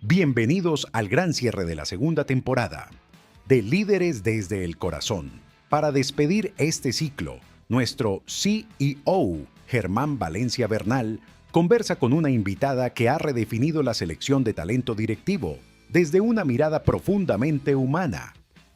Bienvenidos al gran cierre de la segunda temporada de Líderes desde el Corazón. Para despedir este ciclo, nuestro CEO, Germán Valencia Bernal, conversa con una invitada que ha redefinido la selección de talento directivo desde una mirada profundamente humana,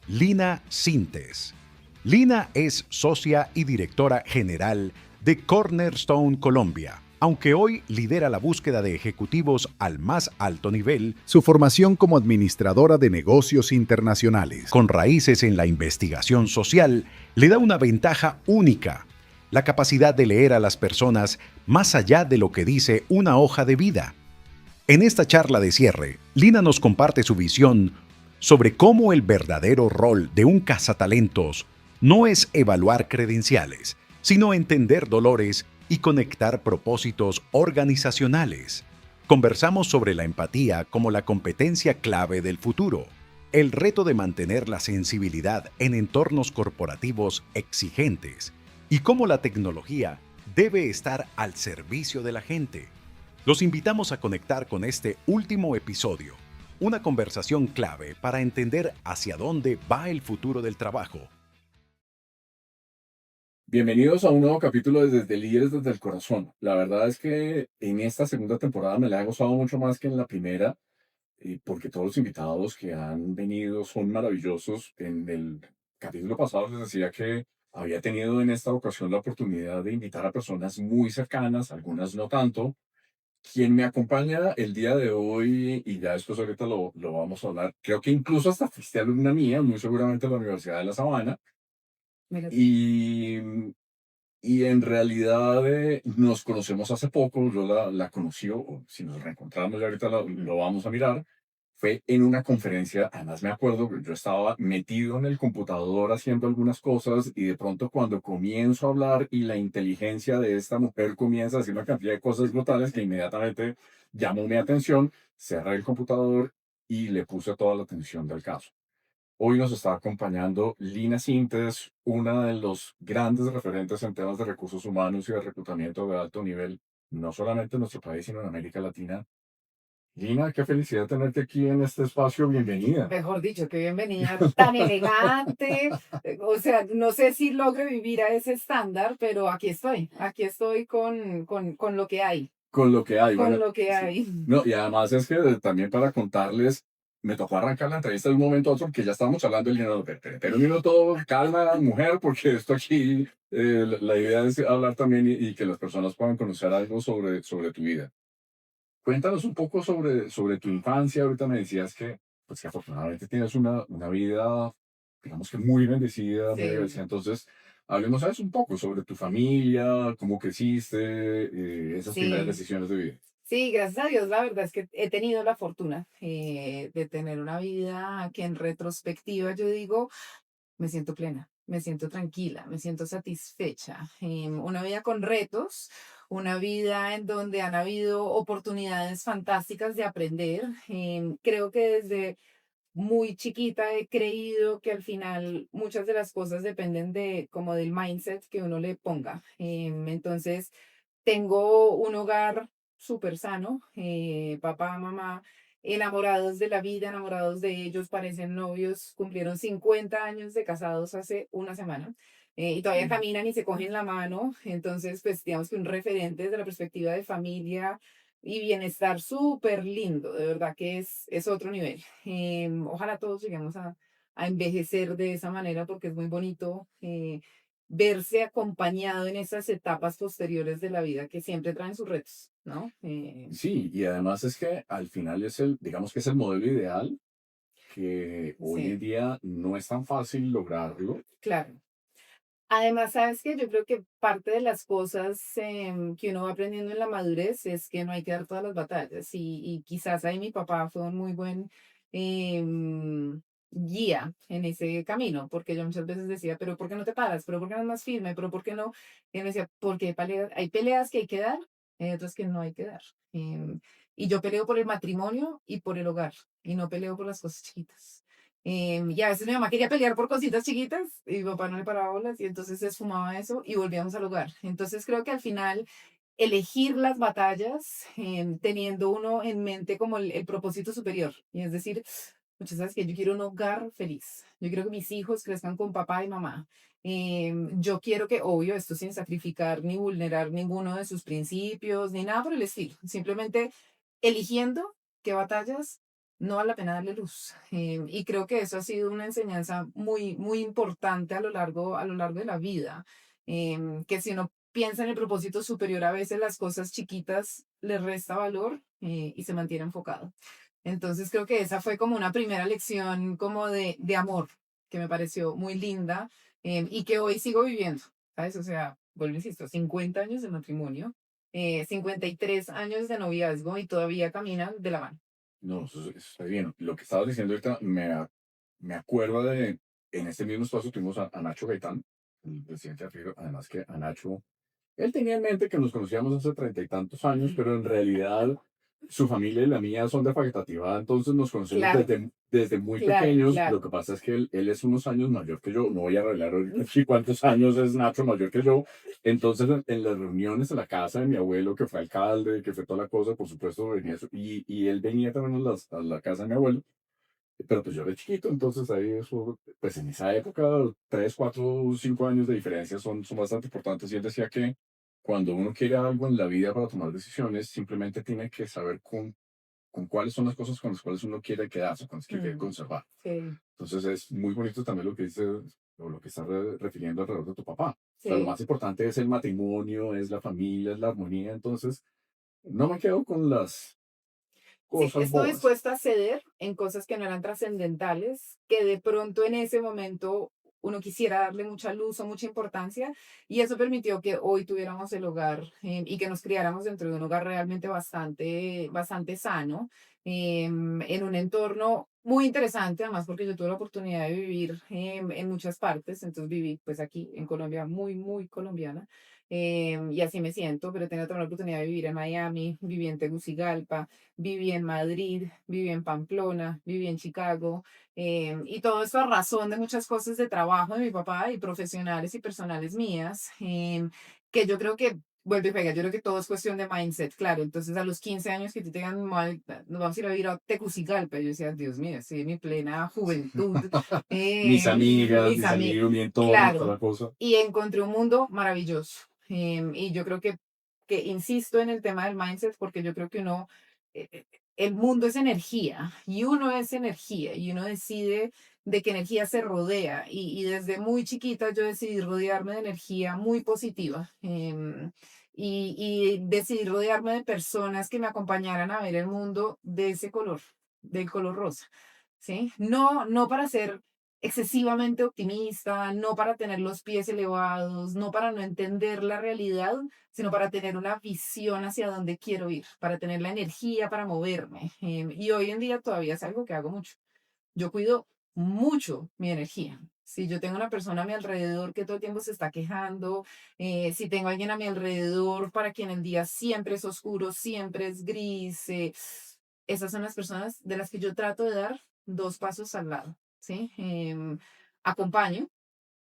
Lina Sintes. Lina es socia y directora general de Cornerstone Colombia. Aunque hoy lidera la búsqueda de ejecutivos al más alto nivel, su formación como administradora de negocios internacionales, con raíces en la investigación social, le da una ventaja única: la capacidad de leer a las personas más allá de lo que dice una hoja de vida. En esta charla de cierre, Lina nos comparte su visión sobre cómo el verdadero rol de un cazatalentos no es evaluar credenciales, sino entender dolores y conectar propósitos organizacionales. Conversamos sobre la empatía como la competencia clave del futuro, el reto de mantener la sensibilidad en entornos corporativos exigentes y cómo la tecnología debe estar al servicio de la gente. Los invitamos a conectar con este último episodio, una conversación clave para entender hacia dónde va el futuro del trabajo. Bienvenidos a un nuevo capítulo de Desde Líderes desde el Corazón. La verdad es que en esta segunda temporada me la he gozado mucho más que en la primera, porque todos los invitados que han venido son maravillosos. En el capítulo pasado les decía que había tenido en esta ocasión la oportunidad de invitar a personas muy cercanas, algunas no tanto. Quien me acompaña el día de hoy, y ya después ahorita lo vamos a hablar, creo que incluso hasta fuiste alumna mía, muy seguramente en la Universidad de La Sabana. Mira tú. Y Y en realidad nos conocemos hace poco, yo la conocí, o si nos reencontramos ya ahorita lo vamos a mirar, fue en una conferencia. Además me acuerdo que yo estaba metido en el computador haciendo algunas cosas y de pronto cuando comienzo a hablar y la inteligencia de esta mujer comienza a decir una cantidad de cosas brutales que inmediatamente llamó mi atención, cerré el computador y le puse toda la atención del caso. Hoy nos está acompañando Lina Sintes, una de los grandes referentes en temas de recursos humanos y de reclutamiento de alto nivel, no solamente en nuestro país, sino en América Latina. Lina, qué felicidad tenerte aquí en este espacio. Bienvenida. Mejor dicho, qué bienvenida tan elegante. O sea, no sé si logre vivir a ese estándar, pero aquí estoy con lo que hay, Con lo que hay, con bueno, lo que sí. hay. No, y además es que también para contarles, me tocó arrancar la entrevista de un momento a otro porque ya estábamos hablando y Lina, no, pero un minuto, calma, mujer, porque esto aquí, la idea es hablar también y que las personas puedan conocer algo sobre tu vida. Cuéntanos un poco sobre tu infancia. Ahorita me decías que, pues, que afortunadamente tienes una vida, digamos que muy bendecida, muy Sí, agradecida. Entonces, hablemos a eso un poco sobre tu familia, cómo creciste, esas primeras sí, decisiones de vida. sí, gracias a Dios, la verdad es que he tenido la fortuna de tener una vida que en retrospectiva yo digo, me siento plena, me siento tranquila, me siento satisfecha. Una vida con retos, una vida en donde han habido oportunidades fantásticas de aprender. Creo que desde muy chiquita he creído que al final muchas de las cosas dependen de como del mindset que uno le ponga. Entonces, tengo un hogar súper sano, papá, mamá, enamorados de la vida, enamorados de ellos, parecen novios, cumplieron 50 años de casados hace una semana. Y todavía Mm. caminan y se cogen la mano, entonces pues digamos que un referente desde la perspectiva de familia y bienestar súper lindo, de verdad que es otro nivel. Ojalá todos lleguemos a envejecer de esa manera porque es muy bonito verse acompañado en esas etapas posteriores de la vida que siempre traen sus retos, ¿no? Sí, y además es que al final es digamos que es el modelo ideal, que hoy en Sí, día no es tan fácil lograrlo. claro. Además, sabes que yo creo que parte de las cosas que uno va aprendiendo en la madurez es que no hay que dar todas las batallas y quizás ahí mi papá fue un muy buen guía en ese camino, porque yo muchas veces decía, pero ¿por qué no te paras? ¿Pero por qué no es más firme? ¿Pero por qué no? Y él me decía, porque hay peleas que hay que dar, hay otras que no hay que dar. Y yo peleo por el matrimonio y por el hogar, y no peleo por las cosas chiquitas. Y a veces mi mamá quería pelear por cositas chiquitas y mi papá no le paraba bolas y entonces se esfumaba eso y volvíamos al hogar. Entonces creo que al final elegir las batallas, teniendo uno en mente como el propósito superior. Y es decir, muchas veces que yo quiero un hogar feliz. Yo quiero que mis hijos crezcan con papá y mamá. Yo quiero que, obvio, esto sin sacrificar ni vulnerar ninguno de sus principios, ni nada por el estilo. Simplemente eligiendo qué batallas no vale la pena darle luz. Y creo que eso ha sido una enseñanza muy, muy importante a lo largo de la vida. Que si uno piensa en el propósito superior, a veces las cosas chiquitas le resta valor, y se mantiene enfocado. Entonces creo que esa fue como una primera lección como de amor, que me pareció muy linda, y que hoy sigo viviendo, ¿sabes? O sea, vuelvo, insisto, 50 años de matrimonio, 53 años de noviazgo y todavía caminan de la mano. No, eso está bien. Lo que estabas diciendo ahorita me acuerdo de, en este mismo espacio tuvimos a Nacho Gaitán, el presidente de Fibra, además que a Nacho, él tenía en mente que nos conocíamos hace 30 y tantos años, pero en realidad su familia y la mía son de Facatativá, entonces nos conocemos Claro, desde muy claro, pequeños. Lo claro. que pasa es que él es unos años mayor que yo, no voy a revelar ahorita aquí cuántos años es Nacho mayor que yo. Entonces en las reuniones en la casa de mi abuelo, que fue alcalde, que fue toda la cosa, por supuesto venía eso, y él venía también a la casa de mi abuelo, pero pues yo era chiquito, entonces ahí eso, pues en esa época, 3, 4, 5 años de diferencia son bastante importantes. Y él decía que cuando uno quiere algo en la vida para tomar decisiones, simplemente tiene que saber con cuáles son las cosas con las cuales uno quiere quedarse, con las que quiere Mm, conservar. sí, Entonces es muy bonito también lo que dices, o lo que estás refiriendo alrededor de tu papá. O sea, lo sí. más importante es el matrimonio, es la familia, es la armonía. Entonces, no me quedo con las Sí, cosas estoy bobas. dispuesta a ceder en cosas que no eran trascendentales, que de pronto en ese momento uno quisiera darle mucha luz o mucha importancia, y eso permitió que hoy tuviéramos el hogar, y que nos criáramos dentro de un hogar realmente bastante, bastante sano, en un entorno muy interesante, además porque yo tuve la oportunidad de vivir, en muchas partes. Entonces viví pues aquí en Colombia, muy, muy colombiana, y así me siento, pero tengo también la oportunidad de vivir en Miami, viví en Tegucigalpa, viví en Madrid, viví en Pamplona, viví en Chicago, y todo esto a razón de muchas cosas de trabajo de mi papá y profesionales y personales mías, que yo creo que vuelve y pega. Yo creo que todo es cuestión de mindset, claro. Entonces, a los 15 años que te digan, "Mal, nos vamos a ir a vivir a Tegucigalpa", yo decía, Dios mío, estoy en mi plena juventud, Mis amigas, mis mis amigos, amigos, mi entorno, toda claro, la cosa. y encontré un mundo maravilloso. Y yo creo que insisto en el tema del mindset, porque yo creo que uno, eh, eh, el mundo es energía y uno es energía y uno decide de qué energía se rodea. Y desde muy chiquita yo decidí rodearme de energía muy positiva, y decidí rodearme de personas que me acompañaran a ver el mundo de ese color, del color rosa. ¿Sí? No, no para ser excesivamente optimista, no para tener los pies elevados, no para no entender la realidad, sino para tener una visión hacia dónde quiero ir, para tener la energía para moverme. Y hoy en día todavía es algo que hago mucho. Yo cuido mucho mi energía. Si yo tengo una persona a mi alrededor que todo el tiempo se está quejando, si tengo alguien a mi alrededor para quien el día siempre es oscuro, siempre es gris, esas son las personas de las que yo trato de dar dos pasos al lado, ¿sí? Acompaño,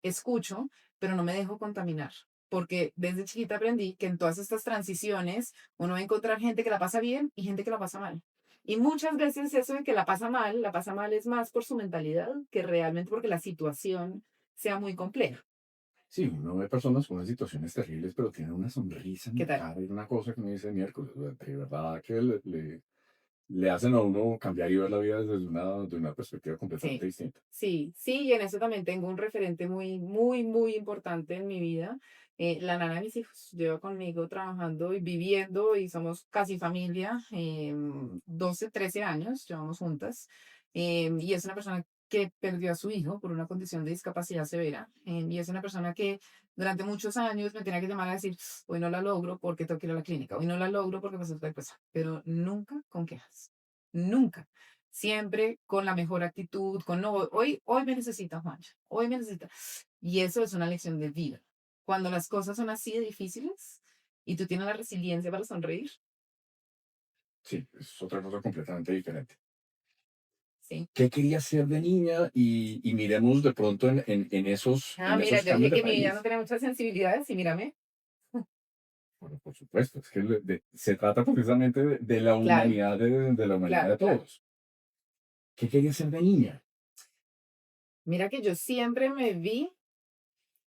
escucho, pero no me dejo contaminar. Porque desde chiquita aprendí que en todas estas transiciones uno va a encontrar gente que la pasa bien y gente que la pasa mal. Y muchas veces eso de que la pasa mal es más por su mentalidad que realmente porque la situación sea muy compleja. Sí, uno ve personas con unas situaciones terribles, pero tienen una sonrisa en ¿Qué la tal? cara y una cosa que me dice miércoles. O sea, de verdad que le hacen a uno cambiar y ver la vida de una perspectiva completamente Sí, distinta. sí, sí, y en eso también tengo un referente muy, muy, muy importante en mi vida, la nana de mis hijos. Lleva conmigo trabajando y viviendo y somos casi familia, 12, 13 años, llevamos juntas, y es una persona que perdió a su hijo por una condición de discapacidad severa, y es una persona que durante muchos años me tenía que llamar a decir, hoy no la logro porque tengo que ir a la clínica, hoy no la logro porque pasa tal cosa, pero nunca con quejas, nunca. Siempre con la mejor actitud, con no, hoy me necesita Juancha, hoy me necesita. Y eso es una lección de vida. Cuando las cosas son así de difíciles y tú tienes la resiliencia para sonreír, Sí, es otra cosa completamente diferente. sí. ¿Qué quería ser de niña? Y miremos de pronto Ah, en mira, esos yo cambios dije de que mi vida no país. tenía muchas sensibilidades y mírame. Por supuesto, es que se trata precisamente de la Claro, humanidad, de la humanidad de claro, claro. todos. ¿Qué querías ser de niña? Mira que yo siempre me vi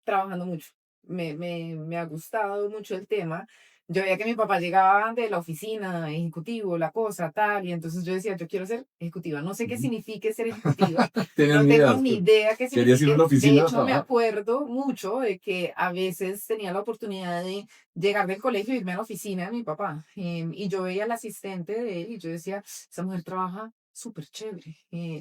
trabajando mucho. Me ha gustado mucho el tema. Yo veía que mi papá llegaba de la oficina, ejecutivo, la cosa, tal, y entonces yo decía, yo quiero ser ejecutiva. No sé qué Ujú. signifique ser ejecutiva, Tienes no ni tengo idea. ni idea qué Querías ir a signifique. una De oficina a hecho, me trabajar. acuerdo mucho de que a veces tenía la oportunidad de llegar del colegio e irme a la oficina de mi papá. Y yo veía al asistente de él y yo decía, esa mujer trabaja súper chévere,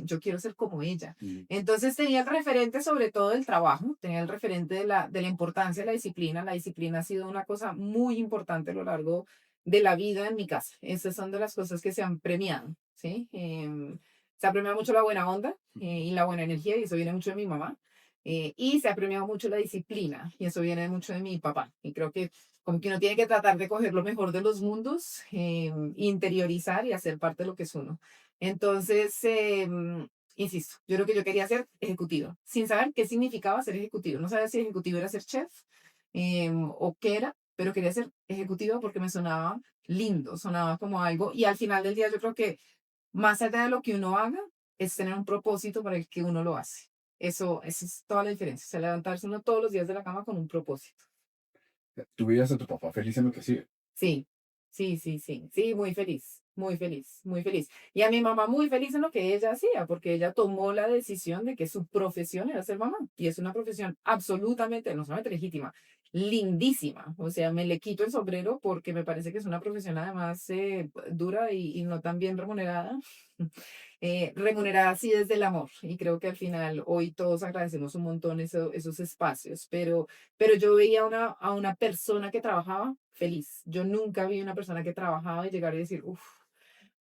yo quiero ser como ella. Mm. Entonces tenía el referente sobre todo del trabajo, tenía el referente de la importancia de la disciplina. La disciplina ha sido una cosa muy importante a lo largo de la vida en mi casa. Estas son de las cosas que se han premiado, ¿sí? Se ha premiado mucho la buena onda y la buena energía, y eso viene mucho de mi mamá. Y se ha premiado mucho la disciplina, y eso viene mucho de mi papá. Y creo que como que uno tiene que tratar de coger lo mejor de los mundos, interiorizar y hacer parte de lo que es uno. Entonces, insisto, yo creo que yo quería ser ejecutiva, sin saber qué significaba ser ejecutivo. No sabía si ejecutivo era ser chef, o qué era, pero quería ser ejecutiva porque me sonaba lindo, sonaba como algo. Y al final del día yo creo que más allá de lo que uno haga, es tener un propósito para el que uno lo hace. Eso es toda la diferencia, o sea, levantarse uno todos los días de la cama con un propósito. Tú veías a tu papá feliz en lo que hacía. Sí, sí, sí, sí, sí, muy feliz, muy feliz, muy feliz. Y a mi mamá muy feliz en lo que ella hacía, porque ella tomó la decisión de que su profesión era ser mamá. Y es una profesión absolutamente, no solamente legítima, lindísima. O sea, me le quito el sombrero porque me parece que es una profesión además dura y no tan bien remunerada. Remunerada así desde el amor. Y creo que al final hoy todos agradecemos un montón esos espacios, pero yo veía a una persona que trabajaba feliz. Yo nunca vi una persona que trabajaba y llegar y decir, uff,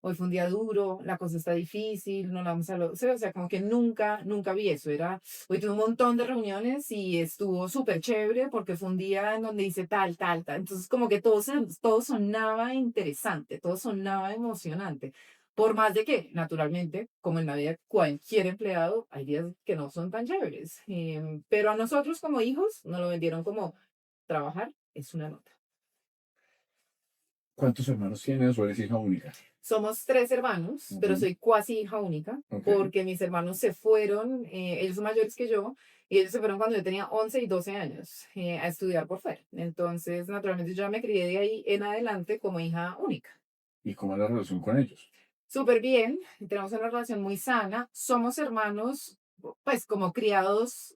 hoy fue un día duro, la cosa está difícil, no la vamos a o sea, como que nunca, nunca vi eso. Era, hoy tuve un montón de reuniones y estuvo súper chévere porque fue un día en donde hice tal, tal, tal. Entonces, como que todo sonaba interesante, todo sonaba emocionante. Por más de que, naturalmente, como en la vida de cualquier empleado, hay días que no son tan chéveres. Pero a nosotros como hijos nos lo vendieron como trabajar es una nota. ¿Cuántos hermanos tienes o eres hija única? Somos tres hermanos, pero Ujú. soy cuasi hija única, Ok. porque mis hermanos se fueron, ellos son mayores que yo, y ellos se fueron cuando yo tenía 11 y 12 años a estudiar por fuera. Entonces, naturalmente, yo ya me crié de ahí en adelante como hija única. ¿Y cómo es la relación con ellos? Súper bien, tenemos una relación muy sana, somos hermanos, pues como criados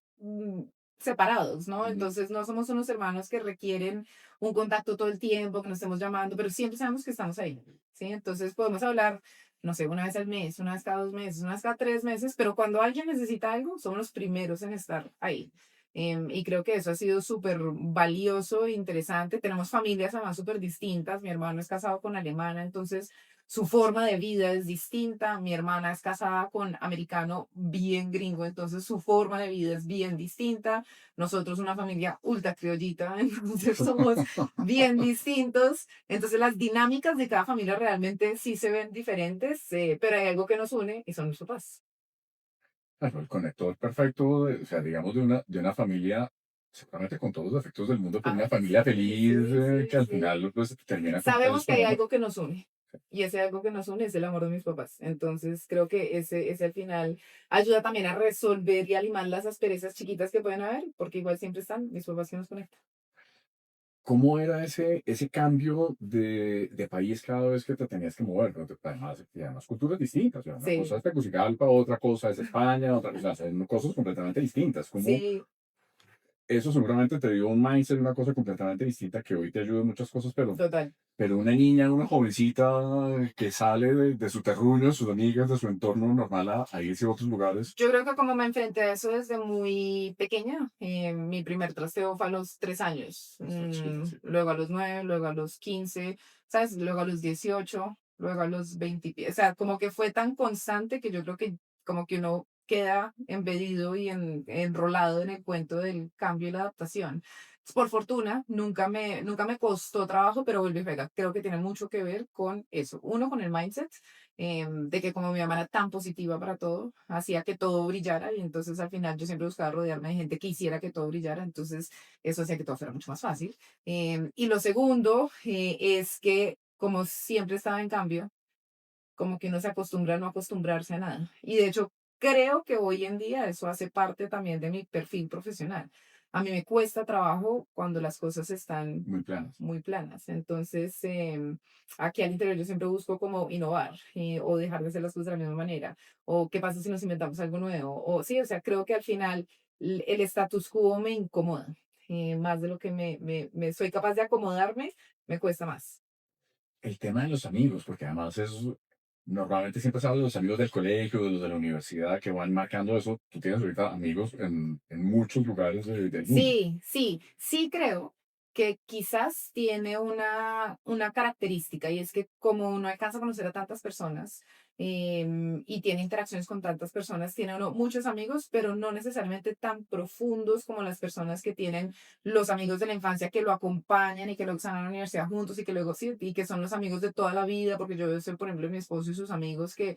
separados, ¿no? Ujú. Entonces no somos unos hermanos que requieren un contacto todo el tiempo, que nos estemos llamando, pero siempre sabemos que estamos ahí, ¿sí? Entonces podemos hablar, no sé, una vez al mes, una vez cada 2 meses, una vez cada 3 meses, pero cuando alguien necesita algo, somos los primeros en estar ahí. Y creo que eso ha sido súper valioso e interesante. Tenemos familias además súper distintas. Mi hermano es casado con alemana, entonces su forma de vida es distinta. Mi hermana es casada con americano bien gringo, entonces su forma de vida es bien distinta. Nosotros una familia ultra criollita, entonces somos bien distintos. Entonces las dinámicas de cada familia realmente sí se ven diferentes, pero hay algo que nos une y son los papás. Claro, el conector perfecto, o sea, digamos, de una familia, seguramente con todos los defectos del mundo, pero una Ay, familia sí, feliz, sí, que sí, al sí. final pues, termina con Sabemos ustedes que hay formando. algo que nos une. Y ese algo que nos une es el amor de mis papás. Entonces creo que ese al final ayuda también a resolver y a limar las asperezas chiquitas que pueden haber, porque igual siempre están mis papás que nos conectan. ¿Cómo era ese cambio de país cada vez que te tenías que mover? ¿No? Además, culturas distintas. O sea, una cosa Sí, es Tegucigalpa, otra cosa es España, otra cosa, o sea, son cosas completamente distintas. ¿Cómo sí, eso seguramente te dio un mindset, una cosa completamente distinta que hoy te ayuda en muchas cosas, total. pero una niña, una jovencita que sale de su terruño, de sus amigas, de su entorno normal a irse a otros lugares? Yo creo que como me enfrenté a eso desde muy pequeña, mi primer trasteo fue a los 3 años, Está chido, sí. luego a los 9, luego a los 15, ¿sabes? Luego a los 18, luego a los 20, o sea, como que fue tan constante que yo creo que como que uno queda embedido y enrolado en el cuento del cambio y la adaptación. por fortuna, nunca me costó trabajo, pero vuelve y juega. Creo que tiene mucho que ver con eso. Uno, con el mindset, de que como mi mamá era tan positiva para todo, hacía que todo brillara y entonces al final yo siempre buscaba rodearme de gente que hiciera que todo brillara, entonces eso hacía que todo fuera mucho más fácil. Y lo segundo es que como siempre estaba en cambio, como que uno se acostumbra a no acostumbrarse a nada. Y de hecho, creo que hoy en día eso hace parte también de mi perfil profesional. A mí me cuesta trabajo cuando las cosas están Muy planas. muy planas. Entonces, aquí al interior yo siempre busco como innovar o dejar de hacer las cosas de la misma manera. O qué pasa si nos inventamos algo nuevo. O sí, o sea, creo que al final el status quo me incomoda. Más de lo que me soy capaz de acomodarme, me cuesta más. El tema de los amigos, porque además es, normalmente siempre se habla de los amigos del colegio, de los de la universidad, que van marcando eso. Tú tienes ahorita amigos en muchos lugares del mundo. Sí, sí, sí creo que quizás tiene una característica y es que como uno alcanza a conocer a tantas personas y tiene interacciones con tantas personas, tiene uno muchos amigos, pero no necesariamente tan profundos como las personas que tienen los amigos de la infancia que lo acompañan y que lo están a la universidad juntos y que luego sí, y que son los amigos de toda la vida, porque yo sé, por ejemplo, mi esposo y sus amigos que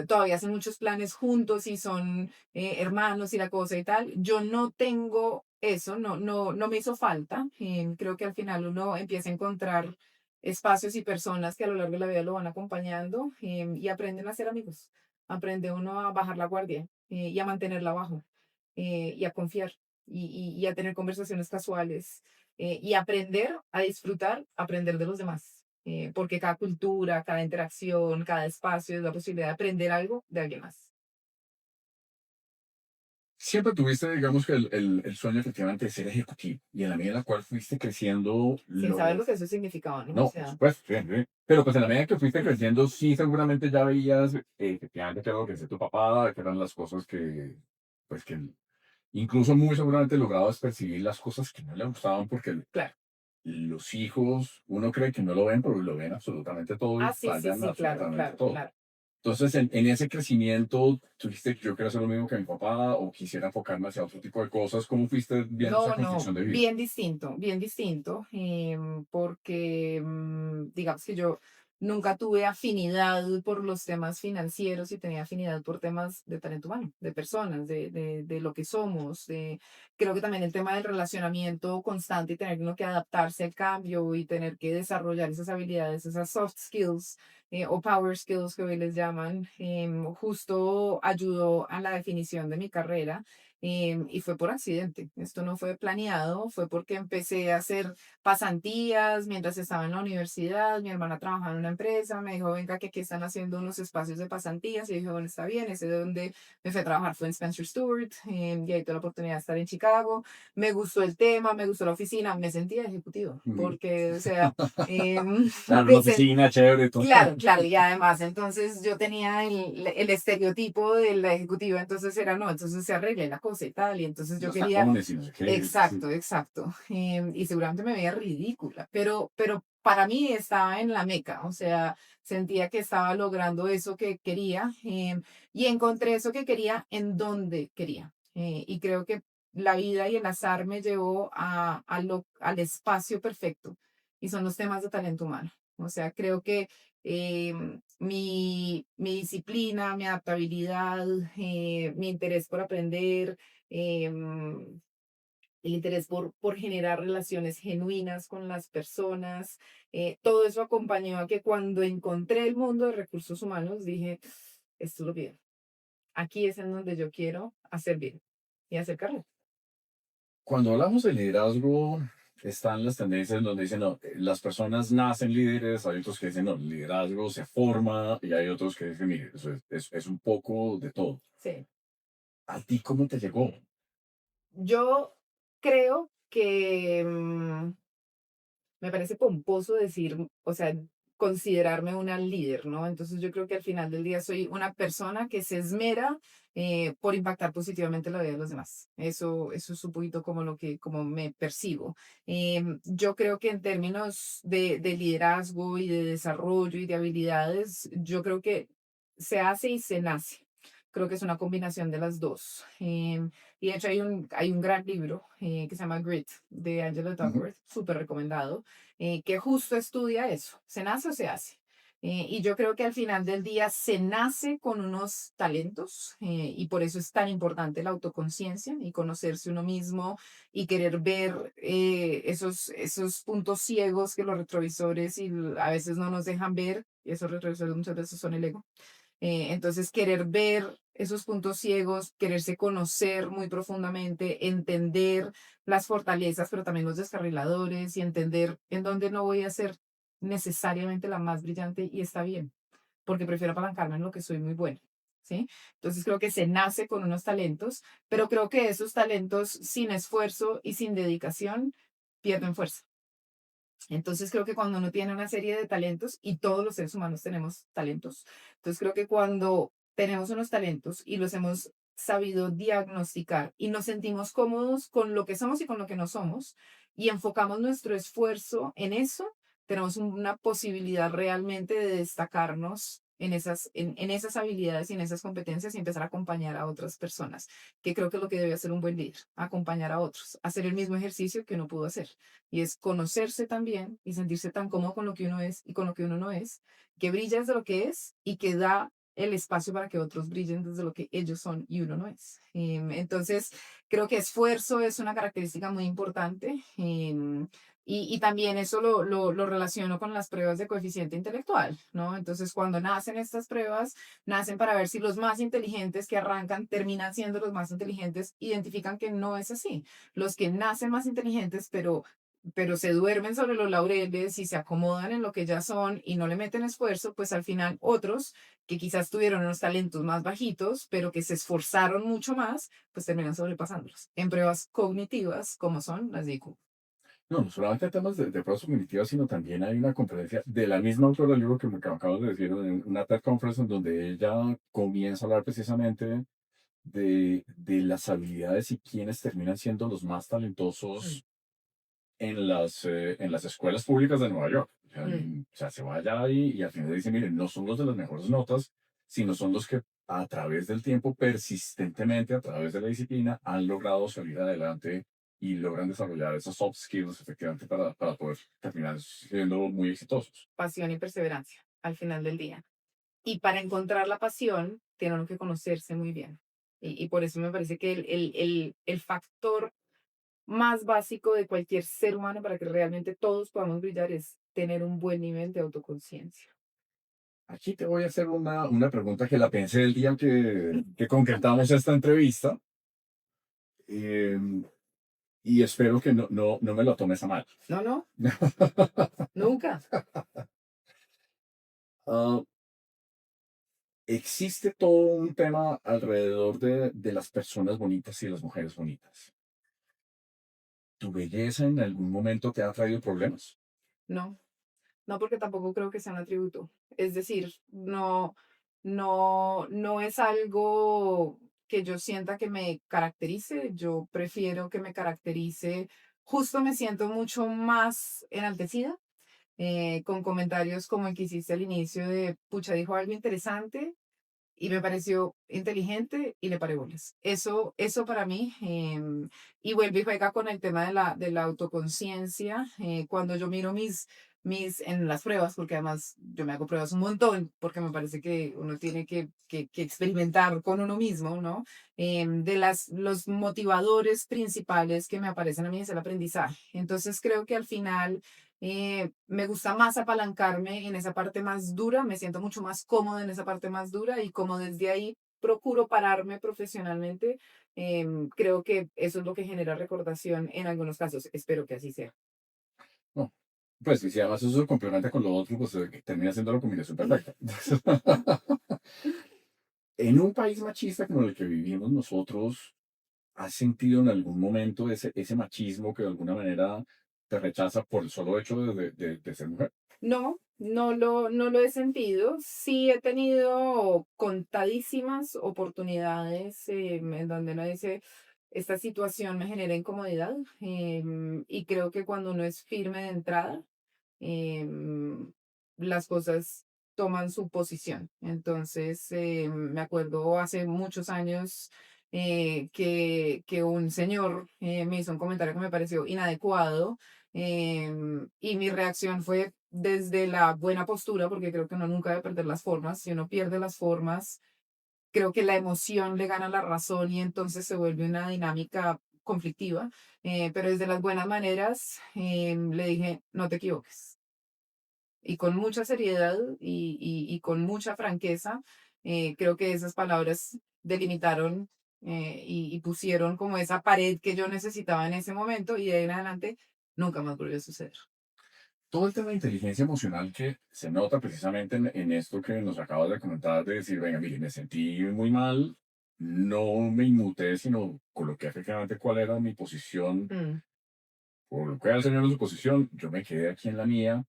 todavía hacen muchos planes juntos y son hermanos y la cosa y tal. Yo no tengo eso, no me hizo falta. Creo que al final uno empieza a encontrar espacios y personas que a lo largo de la vida lo van acompañando y aprenden a ser amigos. Aprende uno a bajar la guardia y a mantenerla abajo y a confiar y a tener conversaciones casuales y aprender a disfrutar, aprender de los demás. Porque cada cultura, cada interacción, cada espacio es la posibilidad de aprender algo de alguien más. Siempre tuviste, digamos que el sueño efectivamente de ser ejecutivo y en la medida en la cual fuiste creciendo, Sin saber lo... lo que eso significaba, ¿no? O No, por sea, supuesto, sí, sí. Pero pues en la medida que fuiste creciendo, sí, seguramente ya veías efectivamente que era lo que decía tu papá, que eran las cosas que, pues que incluso muy seguramente lograbas percibir las cosas que no le gustaban porque claro. los hijos, uno cree que no lo ven, pero lo ven absolutamente todo y Ah, sí, sí, fallan sí, claro, absolutamente claro, todo. claro. Entonces, en ese crecimiento, ¿tú dijiste que yo quiero hacer lo mismo que mi papá o quisiera enfocarme hacia otro tipo de cosas? ¿Cómo fuiste viendo esa No, no, construcción de vida? bien distinto, porque digamos que yo nunca tuve afinidad por los temas financieros y tenía afinidad por temas de talento humano, de personas, de lo que somos. Creo que también el tema del relacionamiento constante y tener uno que adaptarse al cambio y tener que desarrollar esas habilidades, esas soft skills o power skills que hoy les llaman, justo ayudó a la definición de mi carrera y fue por accidente. Esto no fue planeado, fue porque empecé a hacer pasantías mientras estaba en la universidad. Mi hermana trabajaba en una empresa, me dijo, venga, que aquí están haciendo unos espacios de pasantías. Y dije, bueno, está bien, ese de donde me fui a trabajar fue en Spencer Stewart, y ahí tuve la oportunidad de estar en Chicago. Me gustó el tema, me gustó la oficina, me sentía ejecutivo, Ujú. porque, o sea, Claro, una me sen- oficina chévere, todo. claro, claro, y además, entonces yo tenía el estereotipo de la ejecutiva, entonces era, no, entonces se arregle la cosa y tal, y entonces yo Los quería, tacones y no sé qué. Sí. exacto, exacto, y seguramente me veía ridícula, pero para mí estaba en la meca, o sea, sentía que estaba logrando eso que quería, y encontré eso que quería en donde quería, y creo que la vida y el azar me llevó al espacio perfecto, y son los temas de talento humano. O sea, creo que mi disciplina, mi adaptabilidad, mi interés por aprender, el interés por generar relaciones genuinas con las personas, todo eso acompañó a que cuando encontré el mundo de recursos humanos, dije, esto es lo bien. Aquí es en donde yo quiero hacer bien y hacer carrera. Cuando hablamos de liderazgo, están las tendencias donde dicen, no, las personas nacen líderes, hay otros que dicen, no, el liderazgo se forma, y hay otros que dicen, mire, eso es un poco de todo. Sí. ¿A ti cómo te llegó? Yo creo que me parece pomposo decir, o sea, considerarme una líder, ¿no? Entonces yo creo que al final del día soy una persona que se esmera por impactar positivamente la vida de los demás. Eso es un poquito como lo que, como me percibo. Yo creo que en términos de liderazgo y de desarrollo y de habilidades, yo creo que se hace y se nace. Creo que es una combinación de las dos. Y de hecho hay un gran libro que se llama Grit de Angela Ujú. Duckworth, súper recomendado, que justo estudia eso, ¿se nace o se hace? Y yo creo que al final del día se nace con unos talentos y por eso es tan importante la autoconciencia y conocerse uno mismo y querer ver esos puntos ciegos que los retrovisores a veces no nos dejan ver, y esos retrovisores muchas veces son el ego. Entonces, querer ver esos puntos ciegos, quererse conocer muy profundamente, entender las fortalezas, pero también los descarriladores y entender en dónde no voy a ser necesariamente la más brillante y está bien, porque prefiero apalancarme en lo que soy muy buena. ¿Sí? Entonces creo que se nace con unos talentos, pero creo que esos talentos sin esfuerzo y sin dedicación pierden fuerza. Entonces creo que cuando uno tiene una serie de talentos, y todos los seres humanos tenemos talentos, entonces creo que cuando tenemos unos talentos y los hemos sabido diagnosticar y nos sentimos cómodos con lo que somos y con lo que no somos, y enfocamos nuestro esfuerzo en eso, tenemos una posibilidad realmente de destacarnos en esas habilidades y en esas competencias y empezar a acompañar a otras personas, que creo que es lo que debe hacer un buen líder, acompañar a otros, hacer el mismo ejercicio que uno pudo hacer y es conocerse también y sentirse tan cómodo con lo que uno es y con lo que uno no es, que brilla desde lo que es y que da el espacio para que otros brillen desde lo que ellos son y uno no es. Entonces, creo que esfuerzo es una característica muy importante. Y también eso lo relaciono con las pruebas de coeficiente intelectual, ¿no? Entonces, cuando nacen estas pruebas, nacen para ver si los más inteligentes que arrancan terminan siendo los más inteligentes, identifican que no es así. Los que nacen más inteligentes, pero se duermen sobre los laureles y se acomodan en lo que ya son y no le meten esfuerzo, pues al final otros que quizás tuvieron unos talentos más bajitos, pero que se esforzaron mucho más, pues terminan sobrepasándolos en pruebas cognitivas como son las de IQ. No, no solamente temas de pruebas cognitivas, sino también hay una conferencia de la misma autora del libro que me acabas de decir, en una TED Conference, en donde ella comienza a hablar precisamente de las habilidades y quiénes terminan siendo los más Mm, talentosos en las escuelas públicas de Nueva York. mm. O sea, se va allá y al final dice, miren, no son los de las mejores notas, sino son los que a través del tiempo, persistentemente, a través de la disciplina, han logrado salir adelante y logran desarrollar esos soft skills efectivamente para poder terminar siendo muy exitosos. Pasión y perseverancia al final del día. Y para encontrar la pasión, tienen que conocerse muy bien. Y por eso me parece que el factor más básico de cualquier ser humano para que realmente todos podamos brillar es tener un buen nivel de autoconciencia. Aquí te voy a hacer una pregunta que la pensé el día que concretamos esta entrevista. eh, y espero que no me lo tomes a mal. No, no, nunca. Ah, existe todo un tema alrededor de las personas bonitas y las mujeres bonitas. ¿Tu belleza en algún momento te ha traído problemas? No, no porque tampoco creo que sea un atributo. Es decir, no es algo que yo sienta que me caracterice. Yo prefiero que me caracterice. Justo me siento mucho más enaltecida con comentarios como el que hiciste al inicio de, pucha, dijo algo interesante y me pareció inteligente y le paré bolas. Eso para mí, y vuelve y juega con el tema de la autoconciencia. Cuando yo miro en las pruebas, porque además yo me hago pruebas un montón, porque me parece que uno tiene que experimentar con uno mismo, ¿no? Los motivadores principales que me aparecen a mí es el aprendizaje. Entonces creo que al final me gusta más apalancarme en esa parte más dura, me siento mucho más cómoda en esa parte más dura y como desde ahí procuro pararme profesionalmente, creo que eso es lo que genera recordación en algunos casos. Espero que así sea. No. Pues y si además eso se complementa con lo otro, pues termina siendo la combinación perfecta. En un país machista como el que vivimos nosotros, ¿has sentido en algún momento ese machismo que de alguna manera te rechaza por el solo hecho de ser mujer? No, no lo he sentido. Sí he tenido contadísimas oportunidades en donde uno dice, esta situación me genera incomodidad y creo que cuando uno es firme de entrada, em, las cosas toman su posición. Entonces, me acuerdo hace muchos años que un señor me hizo un comentario que me pareció inadecuado, y mi reacción fue desde la buena postura, porque creo que uno nunca debe perder las formas. Si uno pierde las formas, creo que la emoción le gana la razón y entonces se vuelve una dinámica conflictiva. Pero desde las buenas maneras le dije, no te equivoques. Y con mucha seriedad y con mucha franqueza, creo que esas palabras delimitaron y pusieron como esa pared que yo necesitaba en ese momento, y de ahí en adelante nunca más volvió a suceder. Todo el tema de inteligencia emocional que se nota precisamente en esto que nos acabas de comentar, de decir, venga, mire, me sentí muy mal, no me inmuté, sino coloqué efectivamente cuál era mi posición, Mm. coloqué al Señor en su posición, yo me quedé aquí en la mía.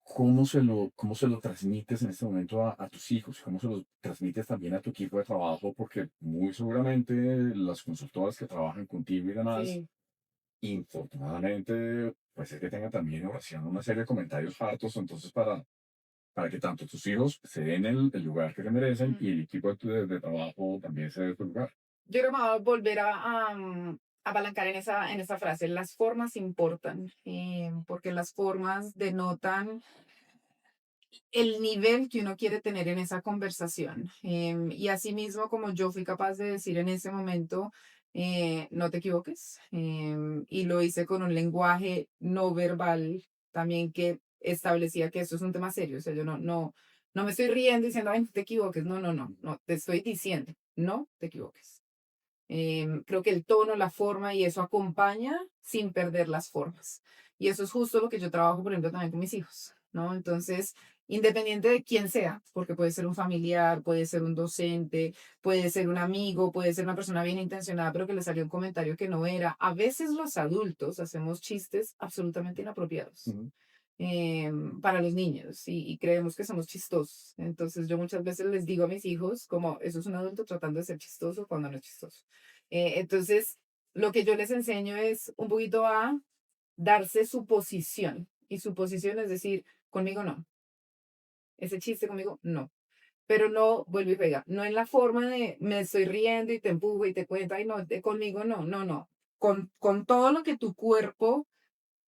Cómo se lo transmites en este momento a tus hijos? ¿Cómo se lo transmites también a tu equipo de trabajo? Porque muy seguramente las consultoras que trabajan contigo y demás, Sí. infortunadamente, pues es que tengan también oración una serie de comentarios hartos, entonces para que tanto tus hijos se den el lugar que se merecen y el equipo de trabajo también se dé su lugar. Yo creo que me voy a volver a apalancar en esa frase. Las formas importan, porque las formas denotan el nivel que uno quiere tener en esa conversación. Y asimismo, como yo fui capaz de decir en ese momento, no te equivoques, y lo hice con un lenguaje no verbal también que establecía que esto es un tema serio. O sea, yo no me estoy riendo diciendo, ay, no te equivoques. No, no, no, no, te estoy diciendo, no te equivoques. Creo que el tono, la forma y eso acompaña sin perder las formas. Y eso es justo lo que yo trabajo, por ejemplo, también con mis hijos, ¿no? Entonces, independiente de quién sea, porque puede ser un familiar, puede ser un docente, puede ser un amigo, puede ser una persona bien intencionada, pero que le salió un comentario que no era. A veces los adultos hacemos chistes absolutamente inapropiados Ujú. para los niños y creemos que somos chistosos. Entonces yo muchas veces les digo a mis hijos como, eso es un adulto tratando de ser chistoso cuando no es chistoso. Entonces, lo que yo les enseño es un poquito a darse su posición, y su posición es decir, conmigo no, ese chiste conmigo no. Pero no, vuelve y pega, no en la forma de me estoy riendo y te empujo y te cuento, ay no, conmigo no, no, no. Con todo lo que tu cuerpo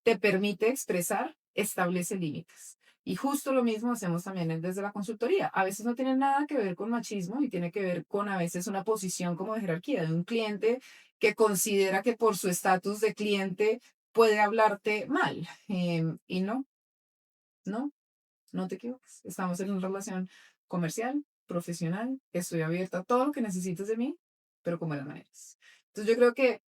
te permite expresar, establece límites. Y justo lo mismo hacemos también desde la consultoría. A veces no tiene nada que ver con machismo y tiene que ver con a veces una posición como de jerarquía de un cliente que considera que por su estatus de cliente puede hablarte mal. Y no, no, no te equivoques. Estamos en una relación comercial, profesional, estoy abierta a todo lo que necesites de mí, pero con buenas maneras. Entonces yo creo que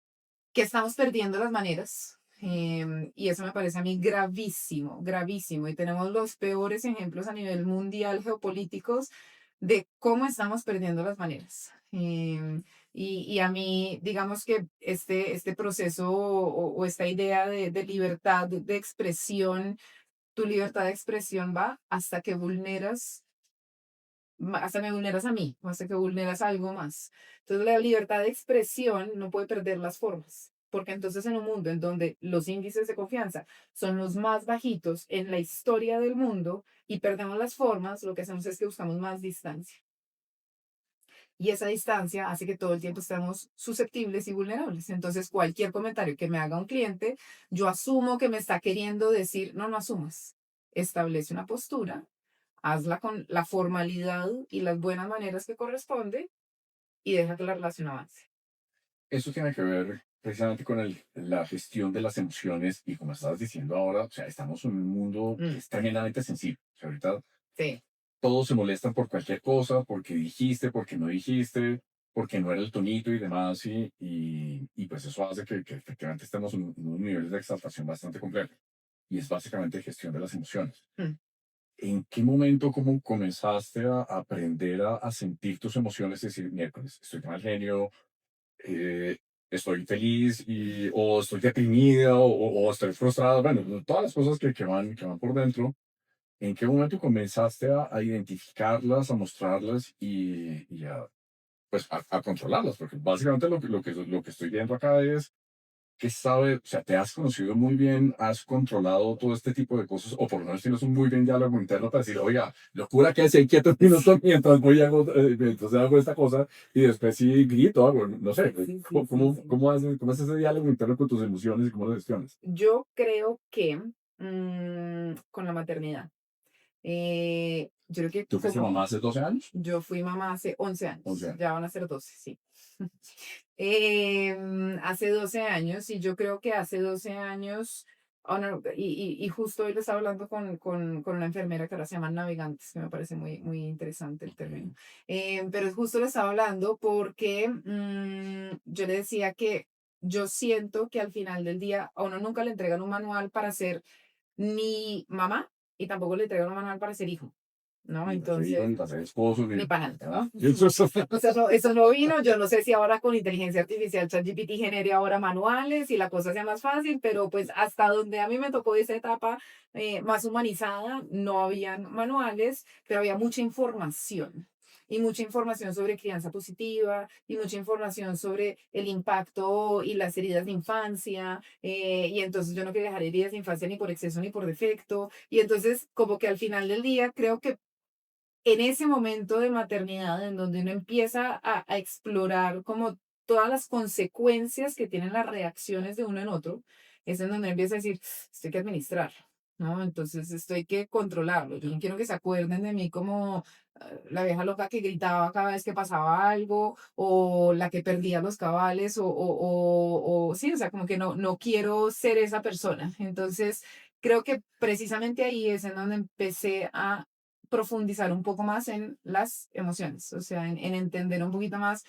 estamos perdiendo las maneras. Y eso me parece a mí gravísimo, gravísimo. Y tenemos los peores ejemplos a nivel mundial geopolíticos de cómo estamos perdiendo las maneras. Y a mí, digamos que este proceso o esta idea de libertad de expresión, tu libertad de expresión va hasta que vulneras hasta me vulneras a mí, o hasta que vulneras algo más. Entonces la libertad de expresión no puede perder las formas, porque entonces en un mundo en donde los índices de confianza son los más bajitos en la historia del mundo y perdemos las formas, lo que hacemos es que buscamos más distancia. Y esa distancia hace que todo el tiempo estemos susceptibles y vulnerables. Entonces, cualquier comentario que me haga un cliente, yo asumo que me está queriendo decir, no, no asumas. Establece una postura, hazla con la formalidad y las buenas maneras que corresponde y deja que la relación avance. Eso tiene que ver precisamente con la gestión de las emociones y como estabas diciendo ahora, o sea, estamos en un mundo que Mm, es tremendamente sensible. O sea, ahorita sí, todos se molestan por cualquier cosa, porque dijiste, porque no dijiste, porque no era el tonito y demás, y pues eso hace que efectivamente estemos en unos niveles de exaltación bastante complejos. Y es básicamente gestión de las emociones. mm, ¿En qué momento, cómo comenzaste a aprender a sentir tus emociones? Es decir, miércoles, estoy de mal genio, eh, estoy feliz o estoy deprimida o estoy frustrada, bueno, todas las cosas que van por dentro. ¿En qué momento comenzaste a identificarlas, a mostrarlas y a, pues, a controlarlas? Porque básicamente lo que estoy viendo acá es ¿qué sabe? O sea, te has conocido muy bien, has controlado todo este tipo de cosas, o por lo menos tienes un muy bien diálogo interno para decir, oiga, locura que hace quieto un minuto mientras voy y hago, entonces hago esta cosa y después sí grito, hago, no sé, Sí, sí, sí, sí. cómo haces ese diálogo interno con tus emociones y cómo lo gestionas? Yo creo que con la maternidad. Yo creo que ¿Tú fuiste como mamá hace 12 años? yo fui mamá hace 11 11 años, años. ya van a ser 12, sí. Hace 12 años, y yo creo que hace 12 años, oh, no, y justo hoy le estaba hablando con una enfermera que ahora se llaman navegantes, que me parece muy, muy interesante el término. Ok. Pero justo le estaba hablando porque yo le decía que yo siento que al final del día a uno nunca le entregan un manual para ser ni mamá y tampoco le entregan un manual para ser hijo, ¿no? Ni para ser hijo, Entonces, ni para ser esposo, ni ni... para nada, ¿no? Eso es- Eso no vino. Yo no sé si ahora con inteligencia artificial ChatGPT genere ahora manuales y la cosa sea más fácil, pero pues hasta donde a mí me tocó esa etapa más humanizada, no habían manuales, pero había mucha información. Y mucha información sobre crianza positiva, y mucha información sobre el impacto y las heridas de infancia. Y entonces yo no quería dejar heridas de infancia ni por exceso ni por defecto. Y entonces, como que al final del día, creo que en ese momento de maternidad en donde uno empieza a explorar como todas las consecuencias que tienen las reacciones de uno en otro, es en donde empieza a decir, esto hay que administrar, ¿no? Entonces esto hay que controlarlo. Yo no quiero que se acuerden de mí como la vieja loca que gritaba cada vez que pasaba algo, o la que perdía los cabales, o sí, o sea, como que no quiero ser esa persona. Entonces, creo que precisamente ahí es en donde empecé a profundizar un poco más en las emociones, o sea, en entender un poquito más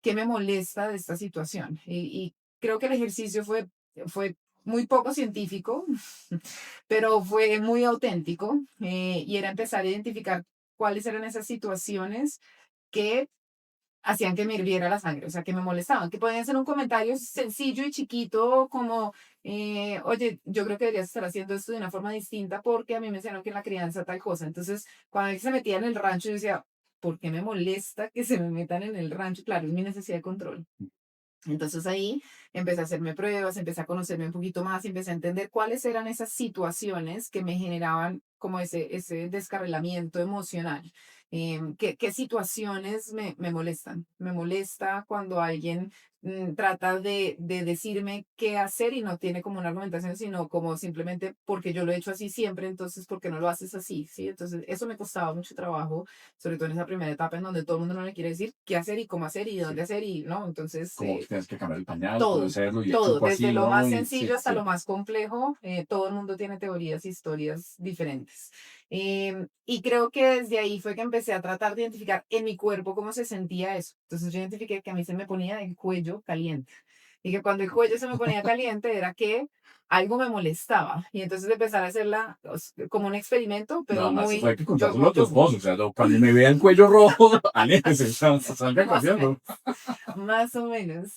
qué me molesta de esta situación. Y creo que el ejercicio fue muy poco científico, pero fue muy auténtico, y era empezar a identificar cuáles eran esas situaciones que hacían que me hirviera la sangre, o sea, que me molestaban, que podían ser un comentario sencillo y chiquito como, oye, yo creo que deberías estar haciendo esto de una forma distinta porque a mí me enseñaron que en la crianza tal cosa. Entonces, cuando él se metía en el rancho, yo decía, ¿por qué me molesta que se me metan en el rancho? Claro, es mi necesidad de control. Entonces ahí empecé a hacerme pruebas, empecé a conocerme un poquito más, empecé a entender cuáles eran esas situaciones que me generaban como ese descarrilamiento emocional. ¿Qué situaciones me molestan? Me molesta cuando alguien trata de decirme qué hacer y no tiene como una argumentación, sino como simplemente porque yo lo he hecho así siempre, entonces ¿por qué no lo haces así? ¿Sí? Entonces eso me costaba mucho trabajo, sobre todo en esa primera etapa en donde todo el mundo no le quiere decir qué hacer y cómo hacer y Sí. dónde hacer y no, entonces Como que tienes que cambiar el pañal, cómo todo, hacerlo, y el todo, truco desde así, lo ¿no? más Y sencillo sí, hasta lo sí. más complejo, todo el mundo tiene teorías, historias diferentes. Y creo que desde ahí fue que empecé a tratar de identificar en mi cuerpo cómo se sentía eso. Entonces yo identifiqué que a mí se me ponía el cuello caliente y que cuando el cuello se me ponía caliente era que algo me molestaba. Y entonces empezar a hacerla como un experimento, No, pero además eso muy hay que yo, contárselo a tu yo, esposo. O sea, cuando me vea el cuello rojo, aléjese, salga más o menos. corriendo. Más o menos.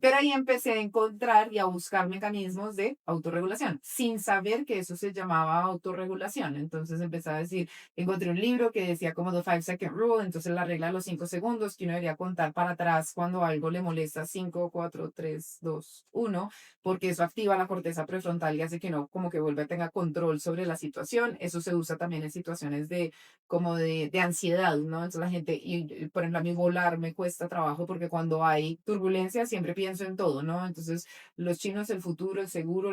Pero ahí empecé a encontrar y a buscar mecanismos de autorregulación, sin saber que eso se llamaba autorregulación. Entonces empecé a decir, encontré un libro que decía como The 5 Second Rule, entonces la regla de los 5 segundos, que uno debería contar para atrás cuando algo le molesta: 5, 4, 3, 2, 1, porque eso activa la corteza prefrontal y hace que uno como que vuelva a tener control sobre la situación. Eso se usa también en situaciones de como de ansiedad, ¿no? Entonces la gente, por ejemplo, a mí volar me cuesta trabajo porque cuando hay turbulencia siempre pienso en todo, ¿no? Entonces los chinos, el futuro, el seguro,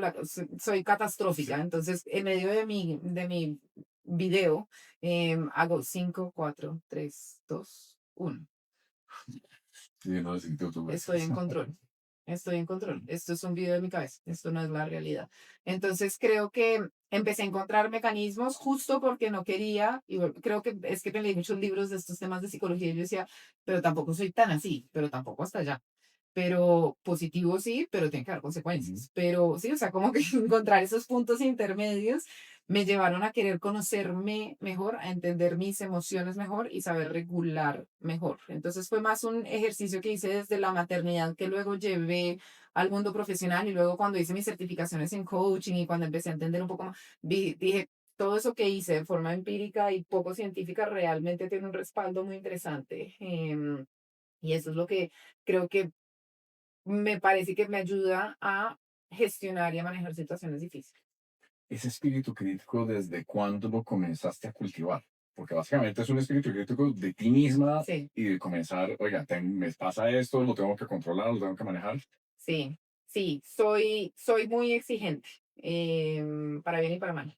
soy catastrófica. Entonces en medio de mi video hago 5, 4, 3, 2, 1. Sí, no, necesito tu vez. Estoy en control. Estoy en control. Esto es un video de mi cabeza. Esto no es la realidad. Entonces creo que empecé a encontrar mecanismos justo porque no quería, y bueno, creo que es que me leí muchos libros de estos temas de psicología y yo decía, pero tampoco soy tan así, pero tampoco hasta allá. Pero positivo sí, pero tiene que haber consecuencias. Pero sí, o sea, como que encontrar esos puntos intermedios me llevaron a querer conocerme mejor, a entender mis emociones mejor y saber regular mejor. Entonces fue más un ejercicio que hice desde la maternidad que luego llevé al mundo profesional, y luego cuando hice mis certificaciones en coaching y cuando empecé a entender un poco más, dije, todo eso que hice de forma empírica y poco científica realmente tiene un respaldo muy interesante. Y eso es lo que creo que me parece que me ayuda a gestionar y a manejar situaciones difíciles. Ese espíritu crítico, ¿desde cuándo lo comenzaste a cultivar? Porque básicamente es un espíritu crítico de ti misma Sí, y de comenzar, oiga, me pasa esto, lo tengo que controlar, lo tengo que manejar. sí, sí, soy muy exigente, para bien y para mal.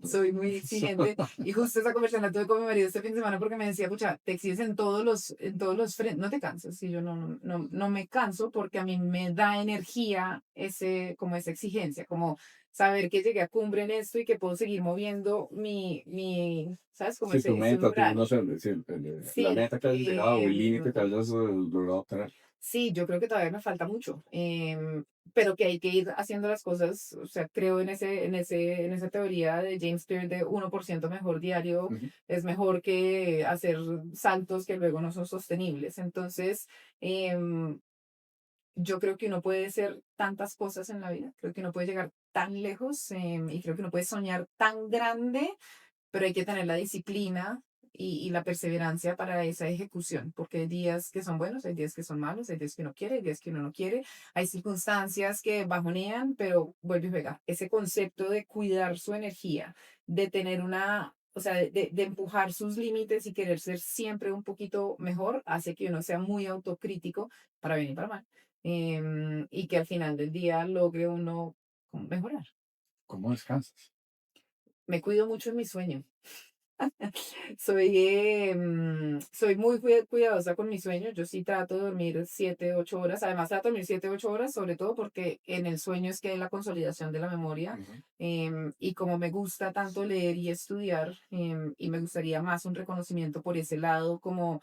Soy muy exigente y justo esa conversación la tuve con mi marido este fin de semana porque me decía, pucha, te exiges en todos los frentes, no te cansas. Y yo no me canso porque a mí me da energía como esa exigencia, como saber que llegué a cumbre en esto y que puedo seguir moviendo ¿sabes? Como Si tu ese meta, no umbral. sé, la Sí, meta que hayas llegado o el límite que hayas logrado obtener. sí, yo creo que todavía me falta mucho, pero que hay que ir haciendo las cosas, o sea, creo en esa teoría de James Clear de 1% mejor diario, Ujú. es mejor que hacer saltos que luego no son sostenibles. Entonces, yo creo que uno puede ser tantas cosas en la vida, creo que uno puede llegar tan lejos, y creo que uno puede soñar tan grande, pero hay que tener la disciplina y la perseverancia para esa ejecución, porque hay días que son buenos, hay días que son malos, hay días que uno quiere, hay días que uno no quiere, hay circunstancias que bajonean, pero vuelve y juega. Ese concepto de cuidar su energía, de tener o sea, de empujar sus límites y querer ser siempre un poquito mejor, hace que uno sea muy autocrítico, para bien y para mal, y que al final del día logre uno como mejorar. ¿Cómo descansas? Me cuido mucho en mi sueño. Soy muy cuidadosa con mi sueño. Yo sí trato de dormir 7, 8 horas. Además, trato de dormir 7, 8 horas, sobre todo porque en el sueño es que hay la consolidación de la memoria. Ujú. Y como me gusta tanto leer y estudiar, y me gustaría más un reconocimiento por ese lado, como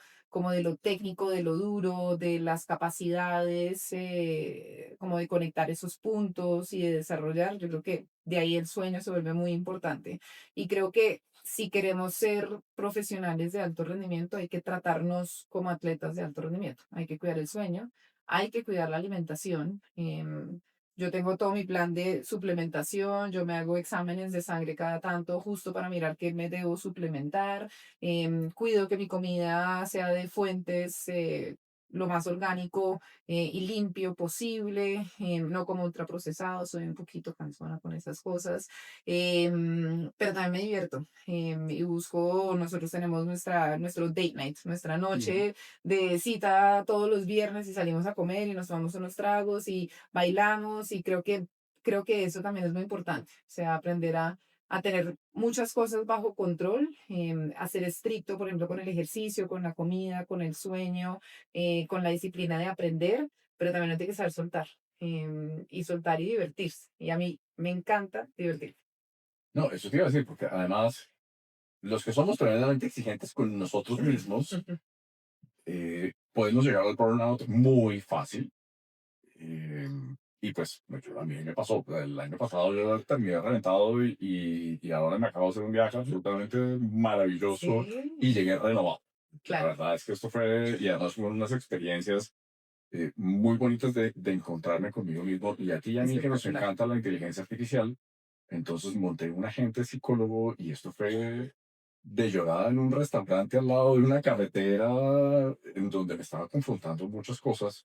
de lo técnico, de lo duro, de las capacidades, como de conectar esos puntos y de desarrollar, yo creo que de ahí el sueño se vuelve muy importante. Y creo que si queremos ser profesionales de alto rendimiento, hay que tratarnos como atletas de alto rendimiento. Hay que cuidar el sueño, hay que cuidar la alimentación. Yo tengo todo mi plan de suplementación, yo me hago exámenes de sangre cada tanto justo para mirar qué me debo suplementar. Cuido que mi comida sea de fuentes, lo más orgánico, y limpio posible, no como ultraprocesado, soy un poquito cansona con esas cosas. Pero también me divierto, y busco, nosotros tenemos nuestro date night, nuestra Ujú. noche de cita todos los viernes y salimos a comer y nos tomamos unos tragos y bailamos y creo que eso también es muy importante, o sea, aprender a tener muchas cosas bajo control, a ser estricto, por ejemplo, con el ejercicio, con la comida, con el sueño, con la disciplina de aprender, pero también hay que saber soltar, y soltar y divertirse. Y a mí me encanta divertirme. No, eso te iba a decir, porque además, los que somos tremendamente exigentes con nosotros mismos, podemos llegar al burnout muy fácil. eh, y pues, a mí me pasó, el año pasado yo terminé reventado y ahora me acabo de hacer un viaje absolutamente maravilloso y Sí, llegué renovado. La claro, verdad es que esto fue, y además fueron unas experiencias muy bonitas de encontrarme conmigo mismo y a ti y a mí que nos espectacular. encanta la inteligencia artificial. Entonces monté un agente psicólogo y esto fue de llorada en un restaurante al lado de una carretera en donde me estaba confrontando muchas cosas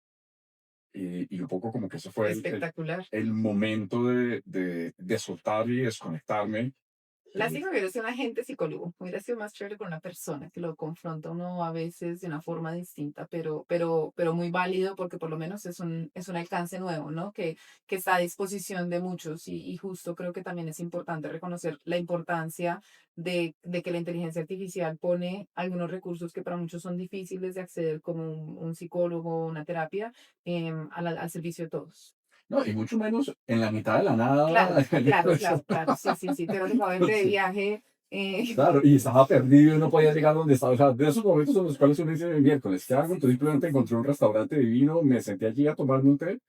y un poco como que ese fue Espectacular. el momento de soltar y desconectarme. Lástima que hubiera sido un agente psicólogo, hubiera sido más chévere con una persona que lo confronta a uno a veces de una forma distinta, pero muy válido porque por lo menos es un alcance nuevo, ¿no? Que está a disposición de muchos y justo creo que también es importante reconocer la importancia de que la inteligencia artificial pone algunos recursos que para muchos son difíciles de acceder, como un psicólogo, una terapia, al servicio de todos. No, y mucho menos en la mitad de la Claro, nada. claro, sí, sí, sí, te lo tocaba irte de Entonces, viaje. claro, y estaba perdido y no podía llegar donde estaba. O sea, de esos momentos en los cuales uno dice, miércoles, ¿qué Sí, hago? sí, Entonces sí, sí, simplemente sí. encontré un restaurante divino, me senté allí a tomarme un té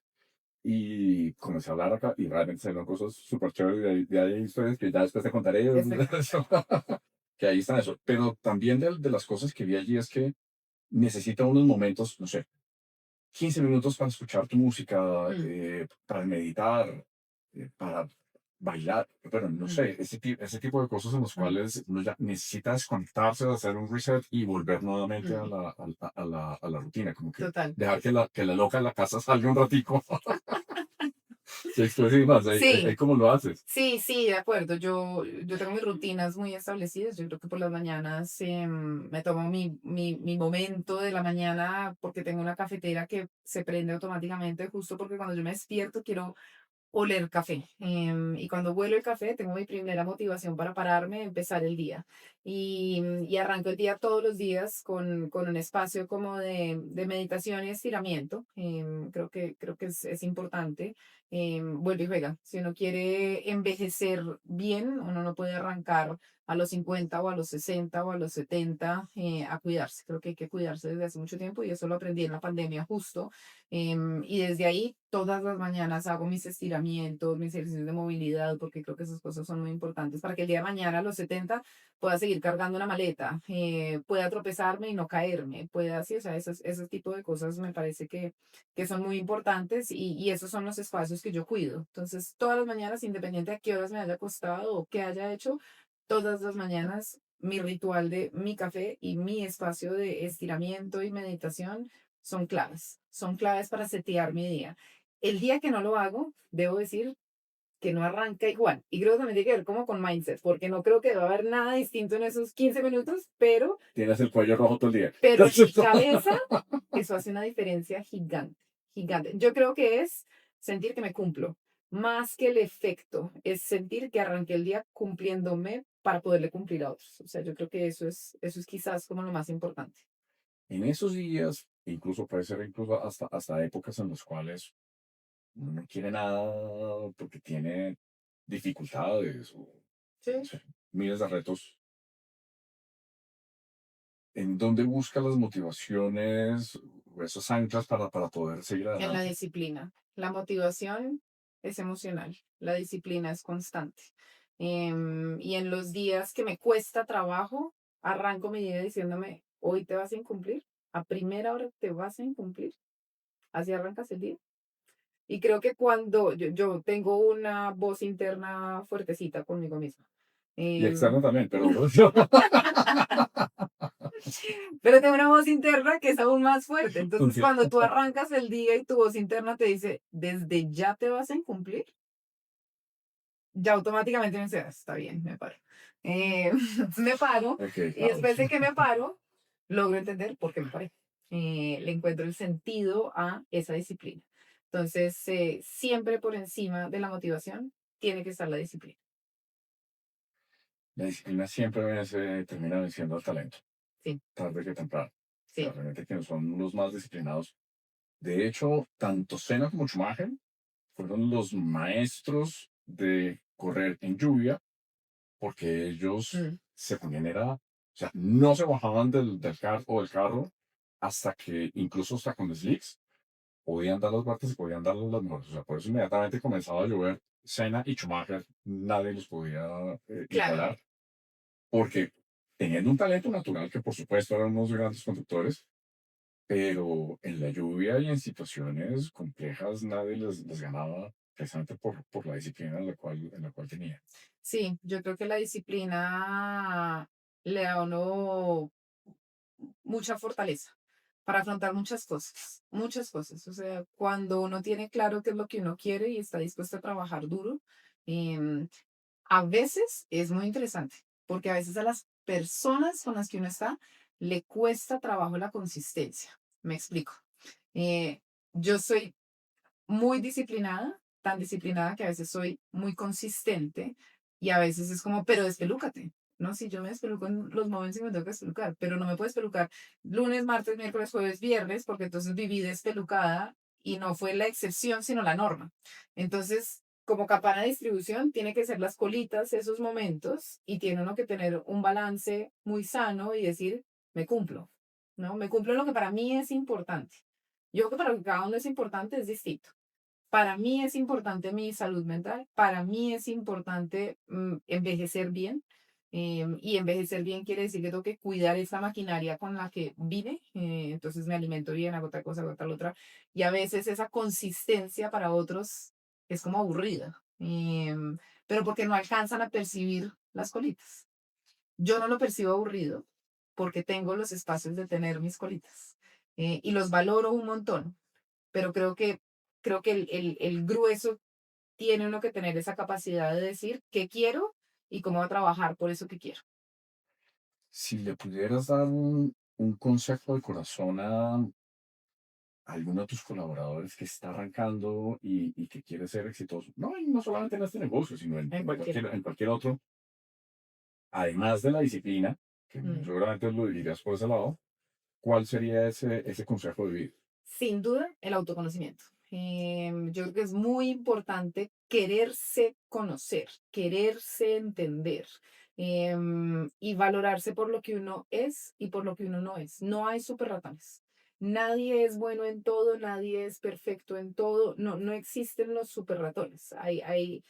y comencé a hablar acá y realmente salieron cosas súper chéveres de ahí historias que ya después te contaré. Espectacular. Que ahí están eso. Pero también de las cosas que vi allí es que necesita unos momentos, no sé, 15 minutos para escuchar tu música, Mm, para meditar, para bailar, pero no Mm, sé, ese tipo de cosas en los mm, cuales uno ya necesita desconectarse, hacer un reset y volver nuevamente mm, a la rutina, como que total. dejar que la loca de la casa salga un ratico, se exprese y más, ahí Sí, cómo lo haces. sí, sí, de acuerdo. Yo tengo mis rutinas muy establecidas. Yo creo que por las mañanas me tomo mi momento de la mañana porque tengo una cafetera que se prende automáticamente justo porque cuando yo me despierto quiero oler café. Y cuando huelo el café, tengo mi primera motivación para pararme, empezar el día. Y arranco el día todos los días con un espacio como de meditación y estiramiento. Creo que es importante. Vuelve y juega. Si uno quiere envejecer bien, uno no puede arrancar a los 50 o a los 60 o a los 70 a cuidarse. Creo que hay que cuidarse desde hace mucho tiempo y eso lo aprendí en la pandemia justo. Y desde ahí, todas las mañanas hago mis estiramientos, mis ejercicios de movilidad, porque creo que esas cosas son muy importantes para que el día de mañana, a los 70 pueda seguir cargando una maleta, pueda tropezarme y no caerme, pueda así, o sea, ese tipo de cosas me parece que son muy importantes y esos son los espacios que yo cuido. Entonces, todas las mañanas, independiente de qué horas me haya acostado o qué haya hecho, todas las mañanas mi ritual de mi café y mi espacio de estiramiento y meditación son claves para setear mi día. El día que no lo hago, debo decir que no arranca igual. Y creo que también tiene que ver como con mindset, porque no creo que va a haber nada distinto en esos 15 minutos, Tienes el cuello rojo todo el día. pero en mi cabeza eso hace una diferencia gigante, gigante. Yo creo que es sentir que me cumplo, más que el efecto, es sentir que arranqué el día cumpliéndome para poderle cumplir a otros. O sea, yo creo que eso es quizás como lo más importante. En esos días, incluso puede ser incluso hasta épocas en las cuales uno no quiere nada porque tiene dificultades o no Sí. sé, miles de retos. ¿En dónde busca las motivaciones o esas anclas para poder seguir En la adelante? disciplina. La motivación es emocional, la disciplina es constante. Y en los días que me cuesta trabajo, arranco mi día diciéndome, hoy te vas a incumplir, a primera hora te vas a incumplir, así arrancas el día. Y creo que cuando yo tengo una voz interna fuertecita conmigo misma. Y externo em, también, pero Pero tengo una voz interna que es aún más fuerte. Entonces, entiendo. cuando tú arrancas el día y tu voz interna te dice, desde ya te vas a incumplir, ya automáticamente me dice, "Ah, está bien, me paro". Eh, me paro Ok, y claro. después de que me paro, logro entender por qué me paré. Le encuentro el sentido a esa disciplina. Entonces, siempre por encima de la motivación tiene que estar la disciplina. La disciplina siempre termina venciendo al talento, Sí, tarde que temprano. O sea, sí. realmente que son los más disciplinados. De hecho, tanto Senna como Schumacher fueron los maestros de correr en lluvia porque ellos Mm, se ponían, o sea, no se bajaban del carro hasta que, incluso hasta con slicks, podían dar las vueltas y podían dar las mejores. O sea, por eso inmediatamente comenzaba a llover. Senna y Schumacher, nadie los podía claro. igualar, porque tenían un talento natural que, por supuesto, eran unos grandes conductores, pero en la lluvia y en situaciones complejas nadie les ganaba precisamente por la disciplina en la cual tenían. Sí, yo creo que la disciplina le da a uno mucha fortaleza para afrontar muchas cosas, muchas cosas. O sea, cuando uno tiene claro qué es lo que uno quiere y está dispuesto a trabajar duro, em, a veces es muy interesante, porque a veces a las personas con las que uno está le cuesta trabajo la consistencia. Me explico. Yo soy muy disciplinada, tan disciplinada que a veces soy muy consistente y a veces es como, pero despelúcate, ¿no? Si yo me despeluco en los momentos en que me tengo que despelucar, pero no me puedes pelucar lunes, martes, miércoles, jueves, viernes, porque entonces viví despelucada y no fue la excepción, sino la norma. Entonces, como campana de distribución, tiene que ser las colitas esos momentos y tiene uno que tener un balance muy sano y decir, me cumplo, ¿no? Me cumplo en lo que para mí es importante. Yo creo que para lo que cada uno es importante es distinto. Para mí es importante mi salud mental, para mí es importante envejecer bien. Y envejecer bien quiere decir que tengo que cuidar esa maquinaria con la que vine. Entonces me alimento bien, hago tal cosa, hago tal otra. Y a veces esa consistencia para otros es como aburrida. pero porque no alcanzan a percibir las colitas. Yo no lo percibo aburrido porque tengo los espacios de tener mis colitas y los valoro un montón, pero creo que el grueso tiene uno que tener esa capacidad de decir qué quiero y cómo va a trabajar por eso que quiero. Si le pudieras dar un consejo de corazón a alguno de tus colaboradores que está arrancando y que quiere ser exitoso, no, y no solamente en este negocio, sino En cualquier. en cualquier otro, además de la disciplina, que Mm. seguramente lo dirías por ese lado, ¿cuál sería ese consejo de vida? Sin duda, el autoconocimiento. Yo creo que es muy importante quererse conocer, quererse entender y valorarse por lo que uno es y por lo que uno no es. No hay super ratones. Nadie es bueno en todo, nadie es perfecto en todo. No, no existen los super ratones. Hay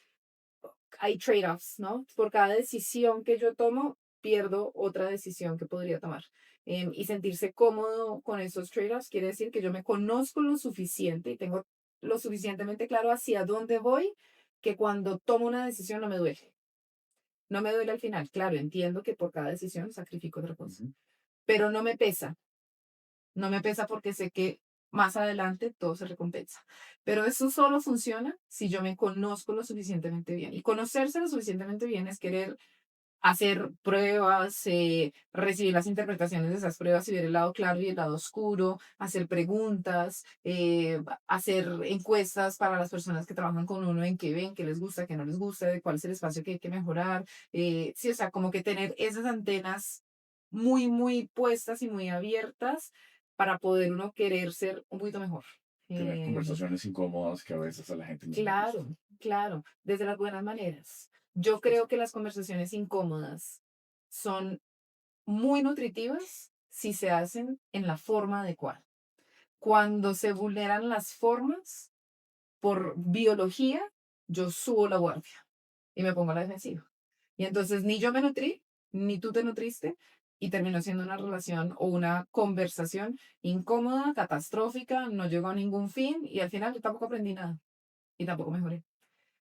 trade-offs, ¿no? Por cada decisión que yo tomo, pierdo otra decisión que podría tomar. Y sentirse cómodo con esos trade-offs quiere decir que yo me conozco lo suficiente y tengo lo suficientemente claro hacia dónde voy, que cuando tomo una decisión no me duele. No me duele al final. Claro, entiendo que por cada decisión sacrifico otra cosa, Ujú. pero no me pesa. No me pesa porque sé que más adelante todo se recompensa. Pero eso solo funciona si yo me conozco lo suficientemente bien. Y conocerse lo suficientemente bien es querer hacer pruebas, recibir las interpretaciones de esas pruebas y ver el lado claro y el lado oscuro, hacer preguntas, hacer encuestas para las personas que trabajan con uno en qué ven, qué les gusta, qué no les gusta, de cuál es el espacio que hay que mejorar. Sí, o sea, como que tener esas antenas muy, muy puestas y muy abiertas para poder uno querer ser un poquito mejor. Tener Em, conversaciones incómodas que a veces a la gente no le gusta. Claro, claro, desde las buenas maneras. Yo creo que las conversaciones incómodas son muy nutritivas si se hacen en la forma adecuada. Cuando se vulneran las formas por biología, yo subo la guardia y me pongo a la defensiva. Y entonces ni yo me nutrí, ni tú te nutriste, y terminó siendo una relación o una conversación incómoda, catastrófica, no llegó a ningún fin y al final yo tampoco aprendí nada y tampoco mejoré.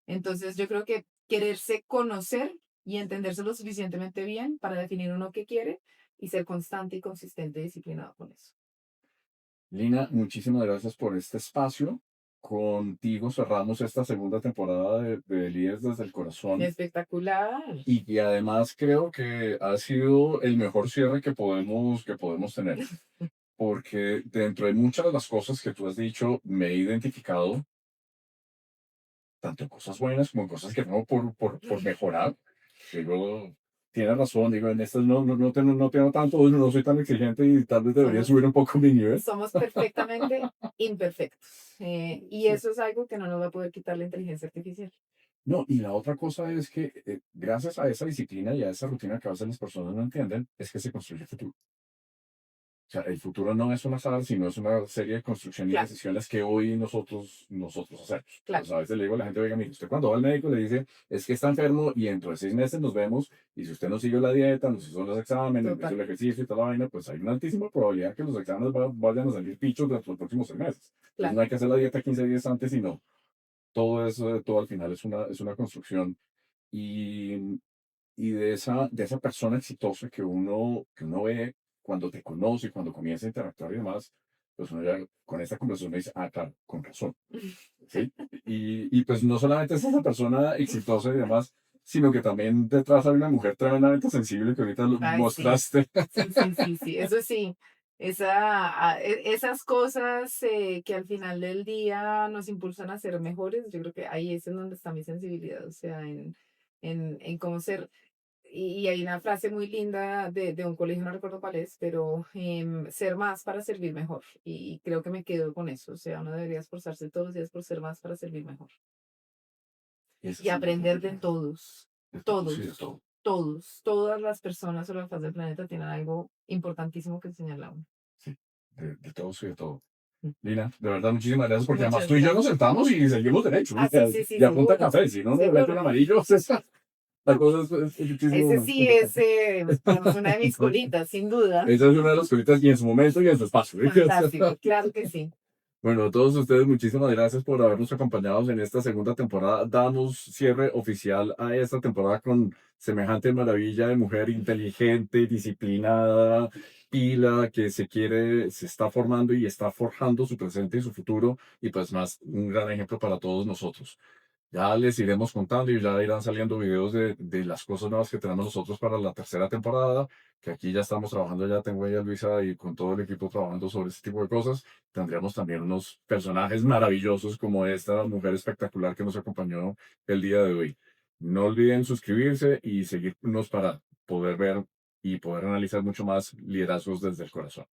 Entonces yo creo que quererse conocer y entenderse lo suficientemente bien para definir uno que quiere y ser constante y consistente y disciplinado con eso. Lina, muchísimas gracias por este espacio. Contigo cerramos esta segunda temporada de Líderes desde el Corazón Espectacular. y que además creo que ha sido el mejor cierre que podemos tener, porque dentro de muchas de las cosas que tú has dicho, me he identificado tanto en cosas buenas como en cosas que tengo por mejorar. Digo, tienes razón, digo, en estas no tengo tanto, no soy tan exigente y tal vez debería Somos, subir un poco mi nivel. somos perfectamente imperfectos. Y Sí. eso es algo que no nos va a poder quitar la inteligencia artificial. No, y la otra cosa es que gracias a esa disciplina y a esa rutina que a veces las personas no entienden, es que se construye el futuro. O sea, el futuro no es un azar, sino es una serie de construcción y Claro, decisiones que hoy nosotros hacemos. claro, Pues a veces le digo a la gente, oiga, mire, usted cuando va al médico le dice, es que está enfermo y dentro de 6 meses nos vemos, y si usted no siguió la dieta, no hizo los exámenes, no hizo total, el ejercicio y toda la vaina, pues hay una altísima probabilidad que los exámenes vayan a salir pichos dentro de los próximos 6 meses. Entonces claro. no hay que hacer la dieta 15 días antes, sino todo eso, todo al final es una construcción. Y de esa persona exitosa que uno ve cuando te conoce, cuando comienza a interactuar y demás, pues uno ya con esta conversación me dice, ah, claro, con razón, ¿sí? Y pues no solamente es esa persona exitosa y demás, sino que también detrás hay una mujer tremendamente sensible que ahorita lo Ay, sí. mostraste. Sí, sí, sí, sí, eso sí. Esas cosas que al final del día nos impulsan a ser mejores, yo creo que ahí es en donde está mi sensibilidad, o sea, en cómo ser. Y hay una frase muy linda de un colegio, no recuerdo cuál es, pero ser más para servir mejor. Y creo que me quedo con eso, o sea, uno debería esforzarse todos los días por ser más para servir mejor. Y ese Y es el aprender mensaje de todos, de todos y de todos, todo. todos, todas las personas sobre la faz del planeta tienen algo importantísimo que enseñarle a uno. Sí, de todos y de todo. Mm. Lina, de verdad, muchísimas gracias porque además Muchas tú y yo nos gracias. sentamos y seguimos derecho. Ah, sí, sí, sí, Ya apunta seguro, café, si no nos mete un seguro. amarillo, la cosa es muchísimo Ese más sí es, complicada. digamos, una de mis colitas, sin duda. Esa es una de las cositas y en su momento y en su espacio. Fantástico, claro que sí. Bueno, a todos ustedes, muchísimas gracias por habernos acompañado en esta segunda temporada. Damos cierre oficial a esta temporada con semejante maravilla de mujer inteligente, disciplinada, pila, que se está formando y está forjando su presente y su futuro, y pues más, un gran ejemplo para todos nosotros. Ya les iremos contando y ya irán saliendo videos de las cosas nuevas que tenemos nosotros para la tercera temporada, que aquí ya estamos trabajando, ya tengo ella, Luisa, y con todo el equipo trabajando sobre este tipo de cosas. Tendremos también unos personajes maravillosos como esta mujer espectacular que nos acompañó el día de hoy. No olviden suscribirse y seguirnos para poder ver y poder analizar mucho más liderazgos desde el corazón.